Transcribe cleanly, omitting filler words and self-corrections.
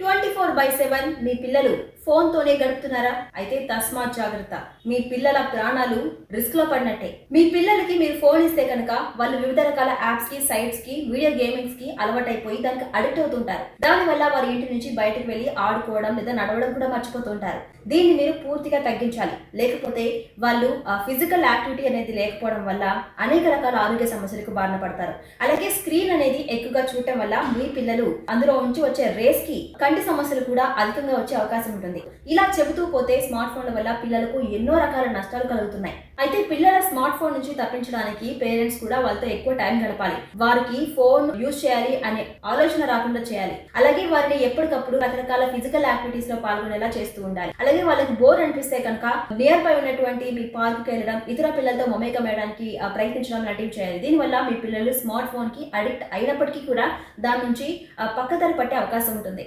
24/7 మీ పిల్లలు ఫోన్‌తోనే గడుపుతున్నారా? అయితే తస్మాత్ జాగ్రత్త. మీ పిల్లల ప్రాణాలు రిస్క్‌లో పడినట్టే. మీ పిల్లలకి మీరు ఫోన్ ఇస్తే కనుక వాళ్ళు వివిధ రకాల యాప్స్‌కి, సైట్స్‌కి, వీడియో గేమింగ్స్‌కి అలవాటైపోయి దానికి అడిక్ట్ అవుతుంటారు. దానివల్ల వారి ఇంటి నుంచి బయటకు వెళ్లి ఆడుకోవడం లేదా నడవడం కూడా మర్చిపోతుంటారు. దీన్ని మీరు పూర్తిగా తగ్గించాలి. లేకపోతే వాళ్ళు ఫిజికల్ యాక్టివిటీ అనేది లేకపోవడం వల్ల అనేక రకాల ఆరోగ్య సమస్యలకు బారిన పడతారు. అలాగే స్క్రీన్ అనేది ఎక్కువగా చూడటం వల్ల మీ పిల్లలు అందులో నుంచి వచ్చే రేస్‌కి కంటి సమస్యలు కూడా అధికంగా వచ్చే అవకాశం ఉంటుంది. ఇలా చెబుతూ పోతే స్మార్ట్ ఫోన్ల వల్ల పిల్లలకు ఎన్నో రకాల నష్టాలు కలుగుతున్నాయి. అయితే పిల్లల స్మార్ట్ ఫోన్ నుంచి తప్పించడానికి పేరెంట్స్ కూడా వాళ్ళతో ఎక్కువ టైం గడపాలి. వారికి ఫోన్ యూజ్ చేయాలి అనే ఆలోచన రాకుండా చేయాలి. అలాగే వారిని ఎప్పటికప్పుడు రకరకాల ఫిజికల్ యాక్టివిటీస్ లో పాల్గొనేలా చేస్తూ ఉండాలి. అలాగే వాళ్ళకి బోర్ అనిపిస్తే కనుక నియర్ బై ఉన్నటువంటి మీ పార్క్ కి వెళ్ళడం, ఇతర పిల్లలతో మమేకం అయ్యడానికి ప్రయత్నించడం లాంటివి చేయాలి. దీనివల్ల మీ పిల్లలు స్మార్ట్ ఫోన్ కి అడిక్ట్ అయినప్పటికీ కూడా దాని నుంచి పక్కదారి పట్టే అవకాశం ఉంటుంది.